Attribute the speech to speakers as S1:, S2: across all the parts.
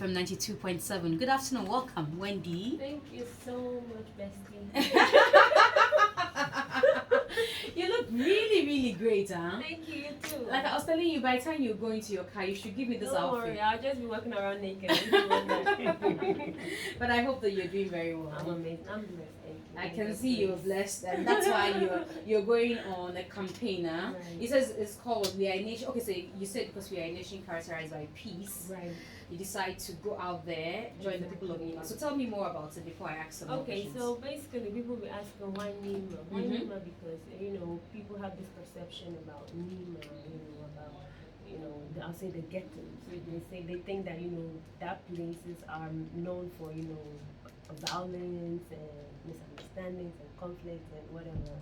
S1: from 92.7. Good afternoon, welcome, Wendy.
S2: Thank you so much, bestie.
S1: You look really, really great, huh?
S2: Thank you, you too.
S1: Like I was telling you, by the time you go into your car, you should give me this
S2: Don't
S1: outfit.
S2: worry, I'll just be walking around naked.
S1: But I hope that you're doing very well.
S2: I'm amazing. I'm blessed. Thank you.
S1: I can see you're blessed, and that's why you're going on a campaign. Huh?
S2: Right.
S1: It says it's called "We Are a Nation." Okay, so you said because we are a nation characterized by peace,
S2: Right.
S1: you decide to go out there, join the people of Nima. So tell me more about it before I ask some more
S2: Okay,
S1: questions.
S2: so basically, people will be asking why Nima? Why
S1: Mhm.
S2: Nima? Because people have this perception about Nima. I'll say the ghettos. They think that that places are known for violence and misunderstandings and conflicts and whatever.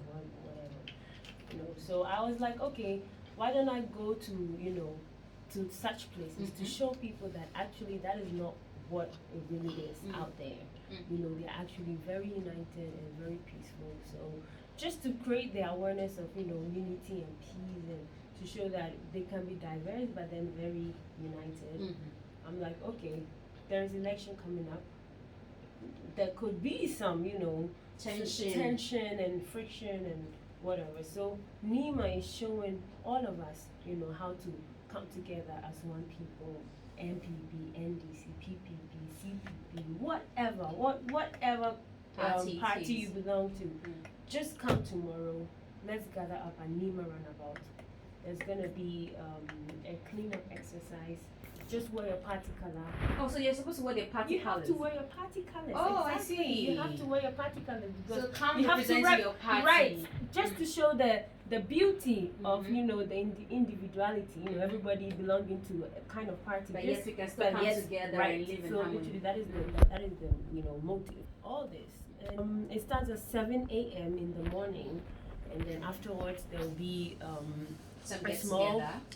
S2: So I was like, okay, why don't I go to such places to show people that actually that is not what it really is out there. They're actually very united and very peaceful. So just to create the awareness of unity and peace, and to show that they can be diverse but then very united. I'm like, okay, there's election coming up. There could be some tension and friction and whatever. So Nima is showing all of us how to come together as one people. MPP, NDC, PPP, CPP, whatever party you belong to. Just come tomorrow. Let's gather up at Nima Runabout. There's gonna be a cleanup exercise. Just wear your party color.
S1: Oh, so you're supposed to wear the party colors?
S2: You have to wear your party colors.
S1: Oh,
S2: exactly.
S1: I see.
S2: You have to wear your party colors because
S1: So come
S2: you have to
S1: represent your party.
S2: Right. Just to show the beauty of the individuality. Everybody belonging to a kind of party.
S1: But yes, we can still come together and live in harmony.
S2: Literally, that is the motive. All this. And it starts at 7 a.m. in the morning, and then afterwards there will be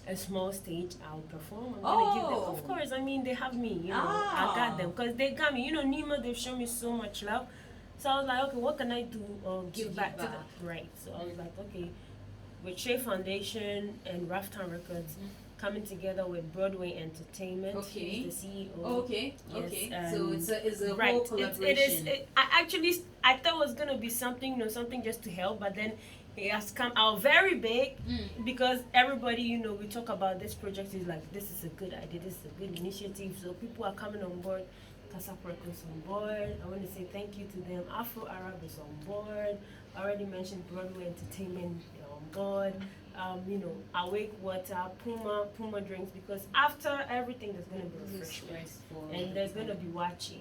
S2: a small stage. I'll perform. I'm gonna give them. Of course, I mean they have me. I got them because they got me. Nima, they've shown me so much love. So I was like, okay, what can I do? Give back to them. Right. So I was like, okay, with Shay Foundation and Raftown Records coming together with Broadway Entertainment.
S1: Okay.
S2: He's the CEO.
S1: Okay.
S2: Yes,
S1: Okay. So it's a
S2: right.
S1: whole collaboration.
S2: I thought it was gonna be something just to help, but then it has come out very big because everybody, we talk about this project is like, this is a good idea, this is a good initiative. So people are coming on board. Kasap Records on board. I want to say thank you to them. Afro Arab is on board. I already mentioned Broadway Entertainment, they're on board. Awake Water, Puma drinks, because after everything there's gonna be refreshment and there's gonna be watching.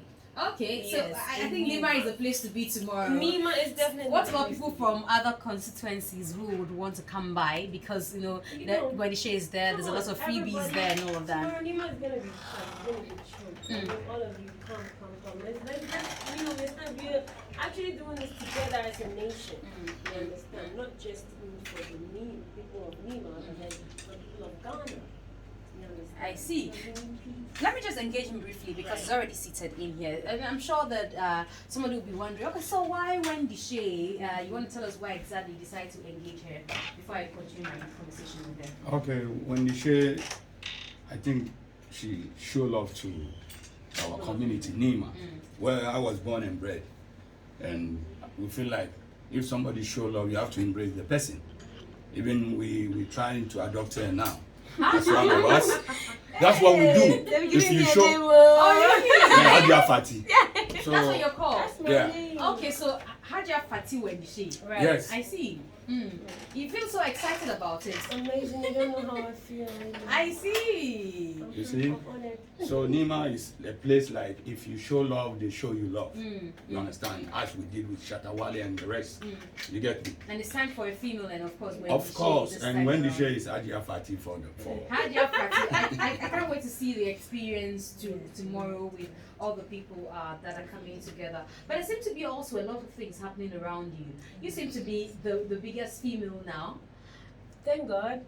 S1: Okay, so
S2: Yes,
S1: I think Nima is the place to be tomorrow.
S2: Nima is definitely.
S1: What about people from other constituencies who would want to come by? Because Wendy Shay is there, there's a lot of freebies there and all of that.
S2: Tomorrow Nima is gonna be chill. All of you come. Let's we're actually doing this together as a nation. You understand? Not just for the people of Nima, but then for the people of Ghana.
S1: I see. Let me just engage him briefly because he's already seated in here. And I'm sure that somebody will be wondering, okay, so why Wendy Shay? You want to tell us why exactly you decided to engage her before I continue my conversation with her?
S3: Okay, Wendy Shay, I think she show love to our community, Nima, where I was born and bred. And we feel like if somebody show love, you have to embrace the person. Even we trying to adopt her now. It's one of us. That's what we do. If you show, Hadia Fati. So
S1: That's what you're called.
S3: yeah.
S1: Okay, so Hadia Fati Wendy Shay.
S2: Right.
S3: Yes.
S1: I see. You feel so excited about it.
S2: Amazing. You don't know how I feel.
S1: I see.
S3: You see?
S2: I'm honored.
S3: So Nima is a place like if you show love, they show you love. You understand? As we did with Shatta and the rest. You get me?
S1: And it's time for a female, and of course, Wendy
S3: Of course.
S1: Shay this
S3: And
S1: time
S3: Wendy
S1: around.
S3: Shay is Hadia Fati for.
S1: Hadia Fati, I can't wait to see the experience tomorrow with all the people that are coming together. But there seems to be also a lot of things happening around you. You seem to be the biggest female now.
S2: Thank God.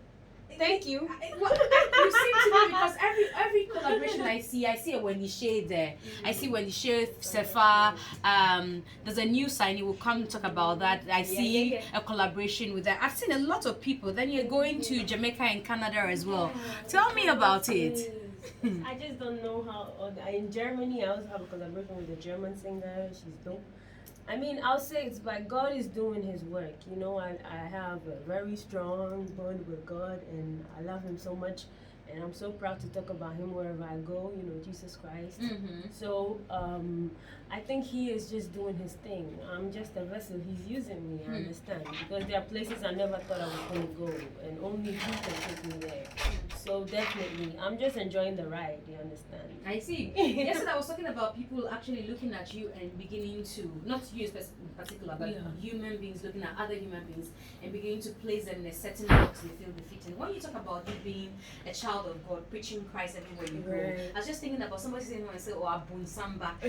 S2: Thank you.
S1: You seem to be, because every collaboration I see a Wendy Shay there. I see Wendy Shay, Sefa. There's a new sign. You will come talk about that. I see a collaboration with that. I've seen a lot of people. Then you're going to Jamaica and Canada as well. Tell me about it.
S2: I just don't know how. In Germany, I also have a collaboration with a German singer. She's dope. I mean, I'll say it's like God is doing His work. You know, I have a very strong bond with God, and I love Him so much. And I'm so proud to talk about Him wherever I go, you know, Jesus Christ. So I think He is just doing His thing. I'm just a vessel. He's using me, I understand. Because there are places I never thought I was going to go, and only He can take me there. So definitely, I'm just enjoying the ride, you understand?
S1: I see. Yesterday I was talking about people actually looking at you and beginning to, not you in particular, but human beings looking at other human beings and beginning to place them in a certain box they feel defeated. When you talk about you being a child of God, preaching Christ everywhere you go, I was just thinking about somebody saying when I say, oh, Abun Samba.
S2: I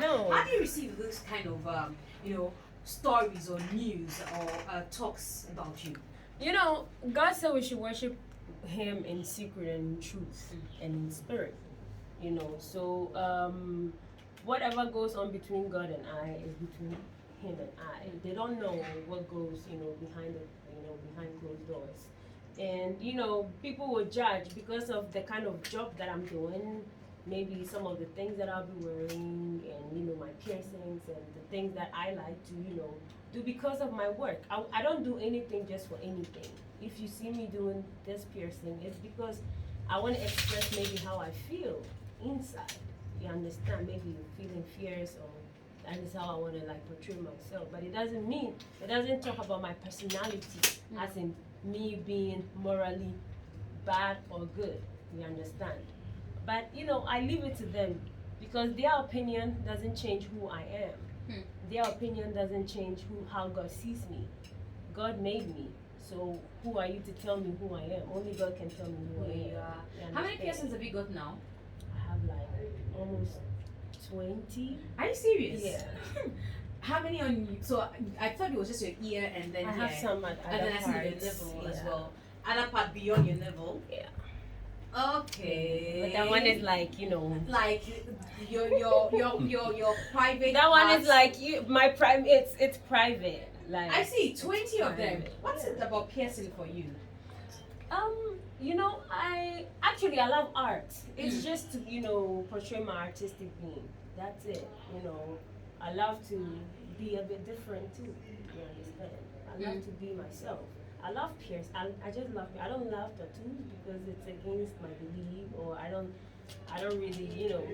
S2: know.
S1: How do you receive this kind of, you know, stories or news or talks about you?
S2: You know, God said we should worship Him in secret and in truth and in spirit. You know, so whatever goes on between God and I is between Him and I. They don't know what goes, you know, behind closed doors. And you know, people will judge because of the kind of job that I'm doing. Maybe some of the things that I'll be wearing, and you know, my piercings and the things that I like to, you know, do because of my work. I don't do anything just for anything. If you see me doing this piercing, it's because I want to express maybe how I feel inside. You understand? Maybe you're feeling fierce, or that is how I want to like portray myself. But it doesn't talk about my personality, as in me being morally bad or good. You understand? But you know, I leave it to them because their opinion doesn't change who I am. Their opinion doesn't change how God sees me. God made me. So who are you to tell me who I am? Only God can tell me who I am.
S1: How many piercings have you got now?
S2: I have like almost 20.
S1: Are you serious?
S2: Yeah.
S1: How many on you? So I thought it was just your ear and then
S2: I have some at
S1: and then I see your navel as well. Other part beyond your navel?
S2: Yeah.
S1: Okay.
S2: But that one is like, you know,
S1: like your private.
S2: That one is like my prime. It's private. Like
S1: I see 20 of them. What's it about piercing for you?
S2: You know, I love art. It's just to, you know, portray my artistic being. That's it. You know, I love to be a bit different too. You understand? I love to be myself. I love pierce. I just love. I don't love tattoos because it's against my belief, or I don't really, you know.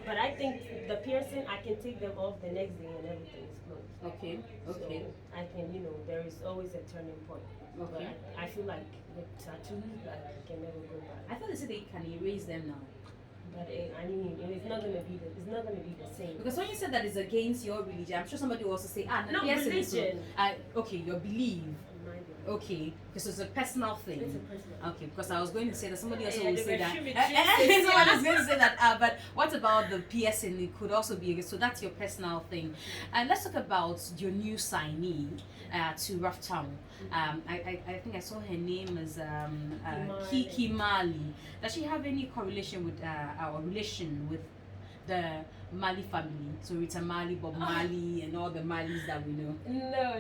S2: But I think the piercing, I can take them off the next day and everything is closed.
S1: Okay. Okay.
S2: So I can, you know, there is always a turning point.
S1: Okay.
S2: But I feel like with tattoos, like, I can never go back.
S1: I thought they said they can erase them now.
S2: But I mean, it's not gonna be the same.
S1: Because when you said that it's against your religion, I'm sure somebody will also say,
S2: no religion.
S1: Okay, your belief. Okay, because it's a personal thing.
S2: It's a personal.
S1: Okay, because I was going to say that somebody else will say that.
S2: Someone
S1: Someone is going to say that. But what about the piercing? It could also be so that's your personal thing. And let's talk about your new signee to Rough Town. I think I saw her name as Kiki Marley. Does she have any correlation with our relation with the Marley family? So Rita Marley, Bob Marley, and all the Marleys that we know.
S2: No.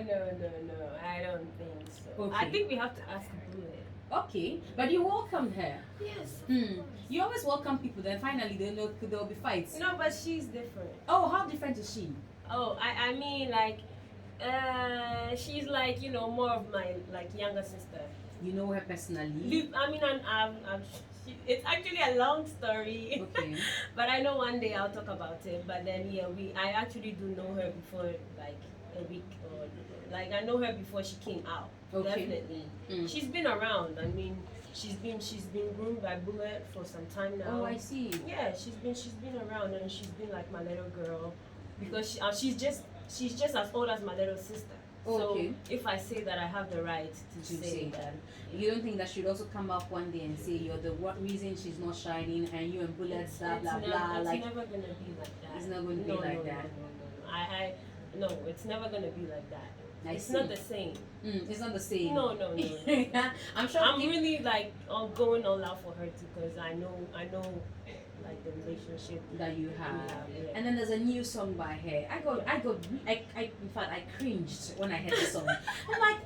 S2: I don't think so.
S1: Okay.
S2: I think we have to ask Bullet.
S1: Okay, but you welcomed her.
S2: Yes.
S1: You always welcome people. Then finally, there'll be fights.
S2: No, but she's different.
S1: Oh, how different is she?
S2: Oh, I mean like, she's like, you know, more of my like younger sister.
S1: You know her personally?
S2: I mean, it's actually a long story.
S1: Okay.
S2: But I know one day I'll talk about it. But then I actually do know her before like a week, or like I know her before she came out.
S1: Okay.
S2: Definitely. She's been around. I mean, she's been groomed by Bullet for some time now.
S1: Oh, I see.
S2: Yeah, she's been around, and she's been like my little girl, because she's just as old as my little sister.
S1: Okay.
S2: So if I say that, I have the right to say that.
S1: You don't think that she'd also come up one day and say you're the reason she's not shining, and you and Bullet blah blah blah?
S2: It's never gonna be like that.
S1: It's not going to be like that.
S2: No, it's never gonna be like that. It's not the same.
S1: It's not the same.
S2: No.
S1: I'm sure.
S2: I'm really like going all out for her too, because I know like the relationship
S1: that you have.
S2: Yeah.
S1: And then there's a new song by her. In fact, I cringed when I heard the song. I'm like,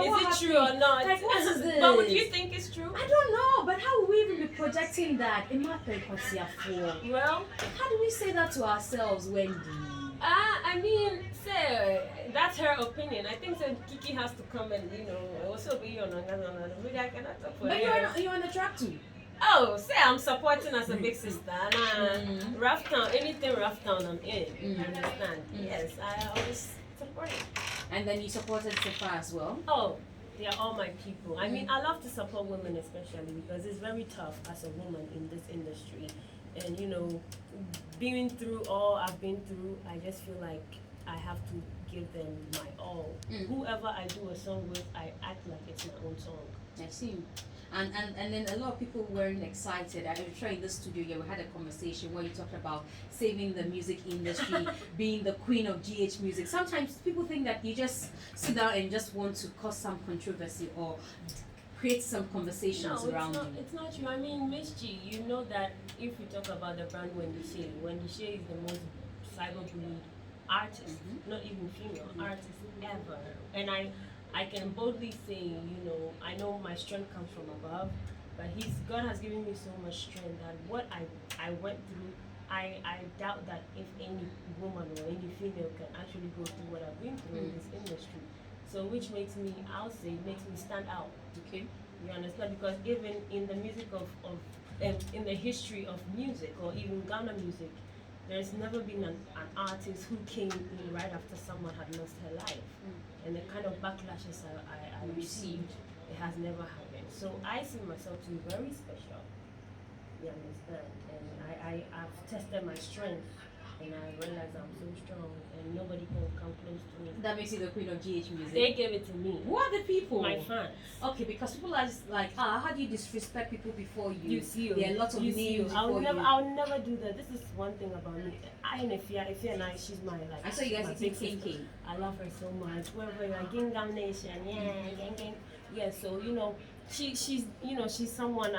S2: Is it true or not?
S1: Like, what is this?
S2: But would you think it's true?
S1: I don't know, but how will we even be projecting that?
S2: Well,
S1: How do we say that to ourselves, Wendy?
S2: I mean, say that's her opinion. I think so. Kiki has to come and also be on another. I cannot support
S1: But you're on the track too.
S2: Oh, say I'm supporting as a big sister. Rough Town, anything Rough Town, I'm in. Understand? Yes, I always support it.
S1: And then you supported Sefa as well.
S2: Oh, they are all my people. I mean, I love to support women especially because it's very tough as a woman in this industry. And being through all I've been through, I just feel like I have to give them my all. Whoever I do a song with, I act like it's my own song.
S1: I see. And then a lot of people weren't excited. I'm sure in the studio we had a conversation where you talked about saving the music industry, being the queen of GH music. Sometimes people think that you just sit down and just want to cause some controversy or create some conversations around you.
S2: It's not true. I mean, MzGee, you know that if we talk about the brand Wendy Shay is the most cyberbullied artist, not even female artist ever. And I can boldly say, I know my strength comes from above, but God has given me so much strength that what I went through, I doubt that if any woman or any female can actually go through what I've been through in this industry. So which makes me stand out.
S1: Okay.
S2: You understand? Because even in the music in the history of music or even Ghana music, there's never been an artist who came in right after someone had lost her life. And the kind of backlashes I received, it has never happened. So I see myself to be very special. You understand? And I've tested my strength and I realized I'm so strong and nobody can come close to me.
S1: That makes you the queen of GH music.
S2: They gave it to me.
S1: Who are the people?
S2: My fans.
S1: Okay, because people are just like, how do you disrespect people before you?
S2: You see,
S1: there are lots of names
S2: I'll never do that. This is one thing about me. If you're nice, she's my like.
S1: I saw you guys eating cake.
S2: I love her so much. Wherever like Gingam Nation, gang. Yeah, so she's someone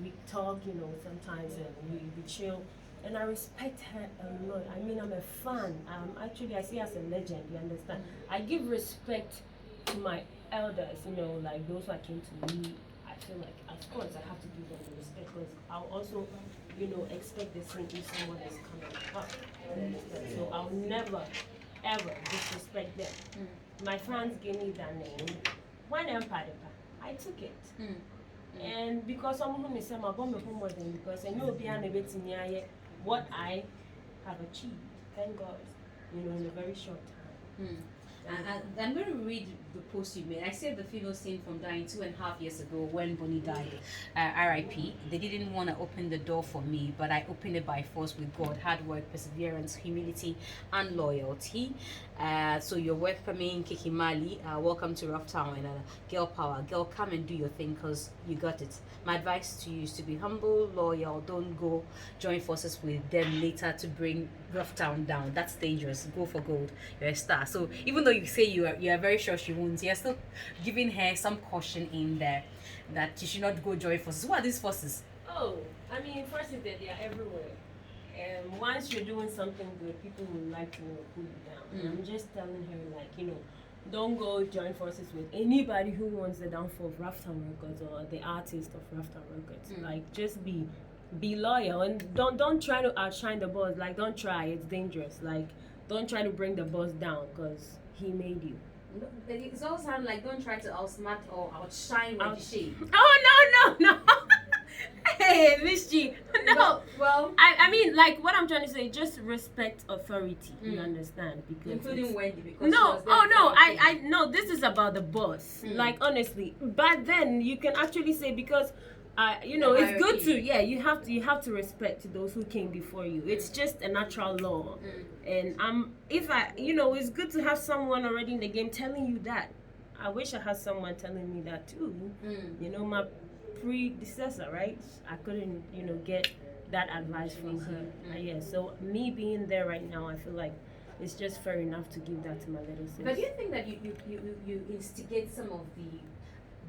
S2: we talk, sometimes and we chill. And I respect her a lot. I mean, I'm a fan. Actually, I see her as a legend, you understand? I give respect to my elders, like those who came to me. I feel like, of course, I have to give them the respect because I'll also, expect the same if someone is coming up. So I'll never, ever disrespect them. My fans gave me that name. When I took it. And because I'm going to say my bomb because I know behind a bit in what I have achieved, thank God, in a very short time.
S1: I'm going to read the post you made. I saved the female saint from dying 2.5 years ago when Bonnie died. RIP. They didn't want to open the door for me, but I opened it by force with God, hard work, perseverance, humility, and loyalty. So you're worth for me, Kiki Marley. Welcome to Rough Town and girl power. Girl, come and do your thing because you got it. My advice to you is to be humble, loyal. Don't go join forces with them later to bring Rough Town down. That's dangerous. Go for gold. You're a star. So even though you say you are very sure she won't, you're still giving her some caution in there that she should not go join forces. What are these forces?
S2: Oh, I mean, first is that they are everywhere. And once you're doing something good, people will like to pull you down. And I'm just telling her, like, don't go join forces with anybody who wants the downfall of Rough Town Records or the artist of Rough Town Records. Like, just be loyal and don't try to outshine the boss. Like, don't try. It's dangerous. Like, don't try to bring the boss down because he made you.
S1: It all sounds like don't try to outsmart or outshine Wendy Shay.
S2: Oh, no. Hey, MzGee. No.
S1: Well,
S2: I mean, like, what I'm trying to say, just respect authority. You understand? Because
S1: including Wendy, because
S2: I no, this is about the boss. Like, honestly. But then you can actually say because it's good to you have to respect those who came before you. It's just a natural law. And it's good to have someone already in the game telling you that. I wish I had someone telling me that too. My predecessor, right? I couldn't, get that advice from her. So me being there right now, I feel like it's just fair enough to give that to my little sister.
S1: But do you think that you instigate some of the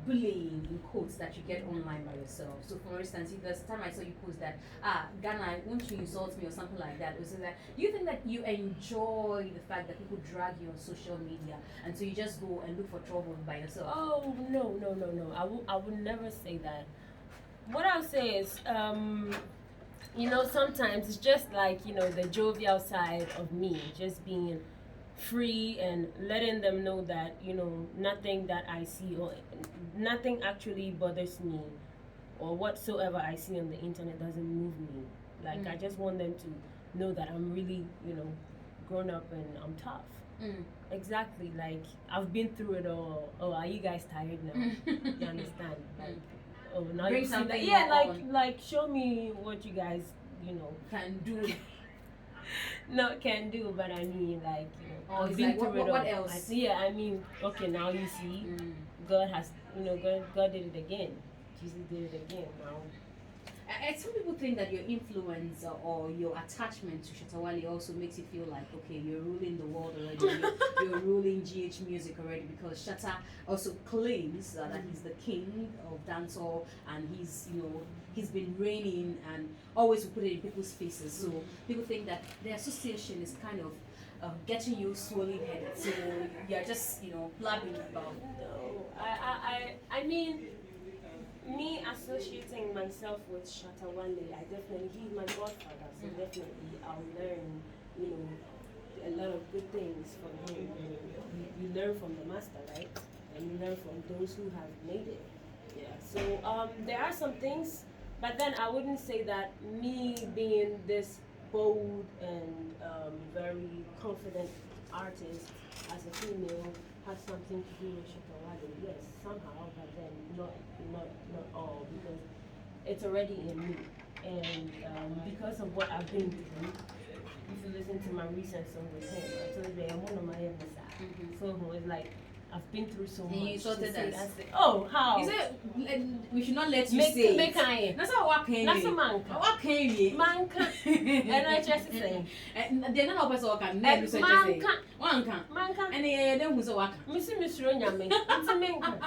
S1: bullying in quotes that you get online by yourself. So for instance, if there's a time I saw you post that, Ghana, won't you insult me or something like that, or so that, do you think that you enjoy the fact that people drag you on social media and so you just go and look for trouble by yourself?
S2: Oh no. I would never say that. What I'll say is, you know, sometimes it's just like, you know, the jovial side of me, just being free and letting them know that, you know, nothing that I see or nothing actually bothers me, or whatsoever I see on the internet doesn't move me. Like, I just want them to know that I'm really, you know, grown up and I'm tough. Exactly. Like, I've been through it all. Oh, are you guys tired now? You understand? Like, oh, now
S1: Bring
S2: you see
S1: something
S2: that. Yeah,
S1: on.
S2: like show me what you guys, you know,
S1: Can do.
S2: not can do, but I mean, like, you know,
S1: Oh,
S2: I've
S1: it's
S2: been
S1: like,
S2: through it
S1: what
S2: all.
S1: else?
S2: I mean, okay, now you see, God has, you know, God did it again. Jesus did it again. Now,
S1: Some people think that your influence or your attachment to Shatta Wale also makes you feel like, okay, you're ruling the world already, you're ruling GH music already, because Shatta also claims that he's the king of dancehall, and he's, you know, he's been reigning and always put it in people's faces. So people think that the association is kind of getting you swollen headed. So you're just, you know, blabbing about.
S2: no, I mean, me associating myself with Shatta Wale, I definitely, he's my godfather, so definitely I'll learn, you know, a lot of good things from him. You learn from the master, right? And you learn from those who have made it. Yeah. So there are some things, but then I wouldn't say that me being this bold and very confident artist as a female has something to do with Shatta Wale. Yes, somehow, but then not all, because it's already in me. And because of what I've been through, if you listen to my recent song with him, I told you I'm one of my enemies. So it's like, I've been through so much.
S1: And you sorted us.
S2: Oh, how?
S1: You said we should not let you
S2: Make
S1: say
S2: it.
S1: That's not what came.
S2: That's a man.
S1: What came?
S2: Man can. And I just say.
S1: They're not always walking.
S2: Man can.
S1: One can.
S2: Man can.
S1: And then who's a walk?
S2: Missy Nyame. It's a man can.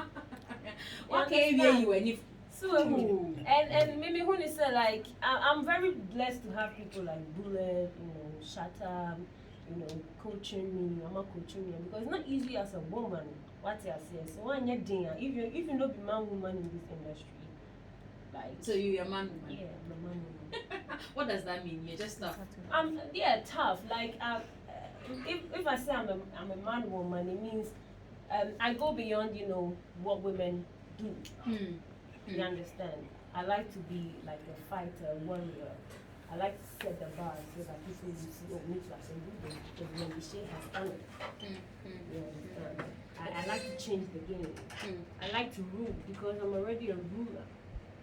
S1: What came here you and if
S2: so and maybe when you say like I'm very blessed to have people like Bullet, you know, Shatta, you know, coaching me. I'm not coaching me because it's not easy as a woman. What I say, so when you're doing, if you know be man woman in this industry, like
S1: so you're a man woman.
S2: Yeah, I'm a man woman.
S1: What does that mean? You're just tough.
S2: Yeah, tough. Like if I say I'm a man woman, it means I go beyond, you know, what women do. You understand? I like to be like a fighter, warrior. I like to set the bar so that people will see, oh, me too, I can do this, because Wendy Shay has done it. You understand? I like to change the game. I like to rule because I'm already a ruler.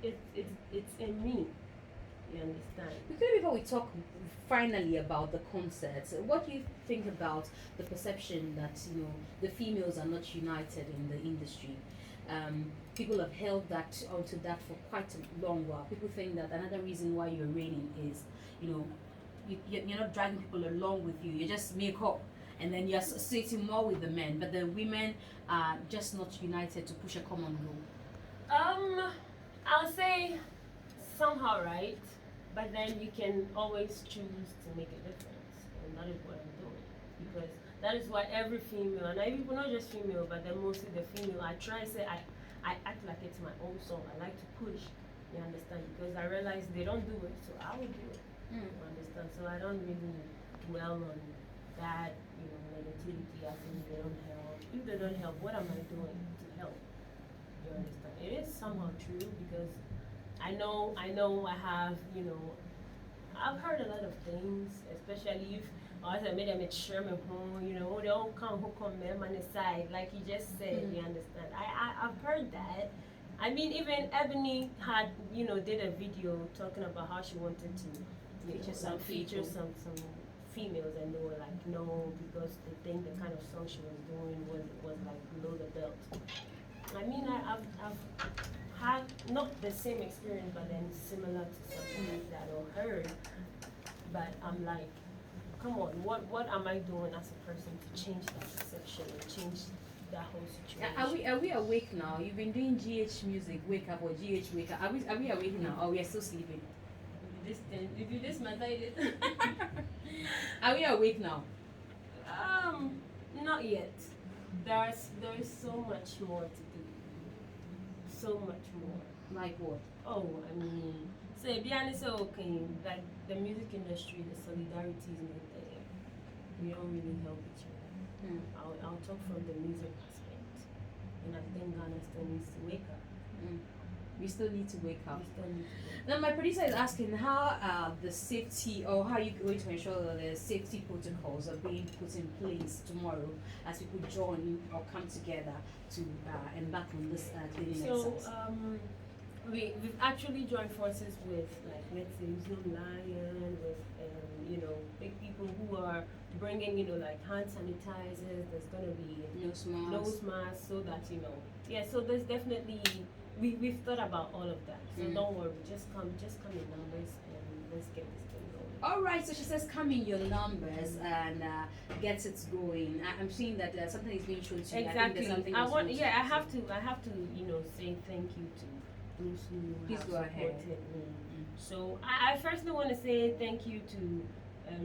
S2: It's in me. You understand?
S1: Before we talk finally about the concerts, what do you think about the perception that, you know, the females are not united in the industry? People have held that onto that for quite a long while. People think that another reason why you're reigning is, you know, you're not dragging people along with you. You just make up, and then you're associating more with the men, but the women are just not united to push a common goal.
S2: I'll say somehow right, but then you can always choose to make a difference, and that is what I'm doing, because that is why every female, and even not just female, but then mostly the female, I try to say I act like it's my own song. I like to push, you understand, because I realize they don't do it, so I will do it. You understand? So I don't really dwell on that, you know, negativity. I think they don't help. If they don't help, what am I doing to help? You understand? It is somehow true, because I know I have, you know, I've heard a lot of things, especially if I made them share my home, you know, they all come who come them on the side, like you just said, you understand. I've heard that. I mean, even Ebony had, you know, did a video talking about how she wanted to feature some females, and they were like, no, because they think the kind of song she was doing was like below the belt. I mean, I've had not the same experience, but then similar to something that I heard. But I'm like, come on, what am I doing as a person to change that perception and change that whole situation.
S1: Are we awake now? You've been doing GH music, wake up, or GH wake up. Are we awake now, or we are still sleeping?
S2: If you this matter it.
S1: Are we awake now?
S2: Not yet. There is so much more to do. So much more.
S1: Like what?
S2: Oh, I mean, so be honest, okay, like the music industry, the solidarity is not there. We don't really help each other. I'll talk from the music aspect, and I think Ghana still needs to wake up.
S1: We still need to wake up.
S2: We still need to wake up.
S1: Now, my producer is asking how the safety, or how you going to ensure that the safety protocols are being put in place tomorrow as people join or come together to embark on this cleaning exercise.
S2: We've actually joined forces with, like, let's say Zoom Lion, with big people who are bringing, like hand sanitizers. There's gonna be nose masks, so that so there's definitely we've thought about all of that. So don't worry, just come in numbers and let's get this thing going.
S1: All right, so she says come in your numbers and get it going. I'm seeing that something is being shown to you.
S2: Exactly. I have to say thank you to those who have supported me. So I firstly want to say thank you to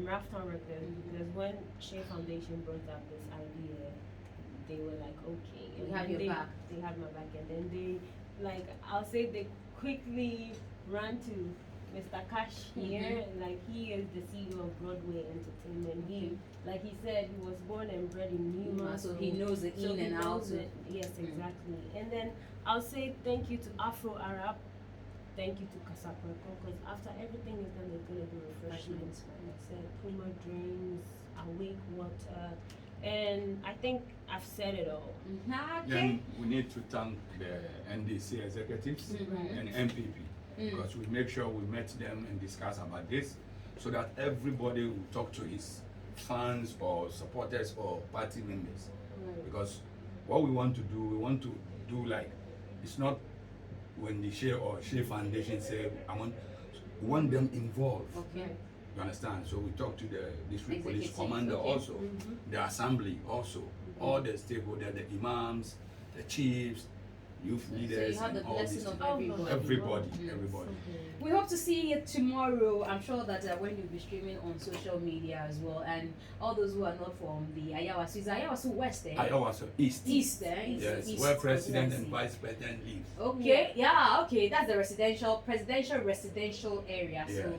S2: Rafton Records, because when Shay Foundation brought up this idea, they were like, okay,
S1: we have your back.
S2: They have my back, and then they quickly ran to Mr. Cash here. Like, he is the CEO of Broadway Entertainment. He, like he said, he was born and bred in Newman,
S1: so he knows it in and out.
S2: Yes, exactly. And then I'll say thank you to Afro Arab. Thank you to Casaproco, because after everything is done, they're going to do refreshments. Like I said, Puma drinks, Awake water, and I think I've said it all.
S3: Then we need to thank the NDC executives and MPP, because we make sure we met them and discuss about this, so that everybody will talk to his fans or supporters or party members. Because what we want to do like, it's not Wendy Shay or Shay Foundation say, we want them involved.
S1: Okay.
S3: You understand? So we talk to the district police commander also, the assembly also, all the stakeholders, the imams, the chiefs, youth leaders,
S1: so you have the
S3: and all
S1: blessing
S3: these.
S1: of
S3: Everybody.
S1: We hope to see you tomorrow. I'm sure that when you'll be streaming on social media as well, and all those who are not from the Ayawasu, is Ayawasu West there?
S3: Ayawasu East.
S1: East there?
S3: Yes,
S1: East,
S3: where president and vice president live.
S1: Okay, that's the presidential area.
S3: Yes.
S1: So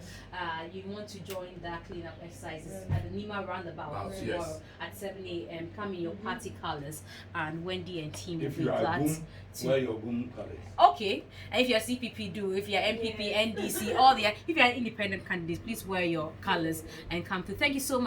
S1: you want to join that cleanup exercises at the Nima roundabout tomorrow at 7 a.m. Come in your party colors, and Wendy and team will be glad to
S3: wear your boom colors.
S1: Okay, and if you're CPP, if you're MPP, NDC, if you're an independent candidate, please wear your colors and come to. Thank you so much.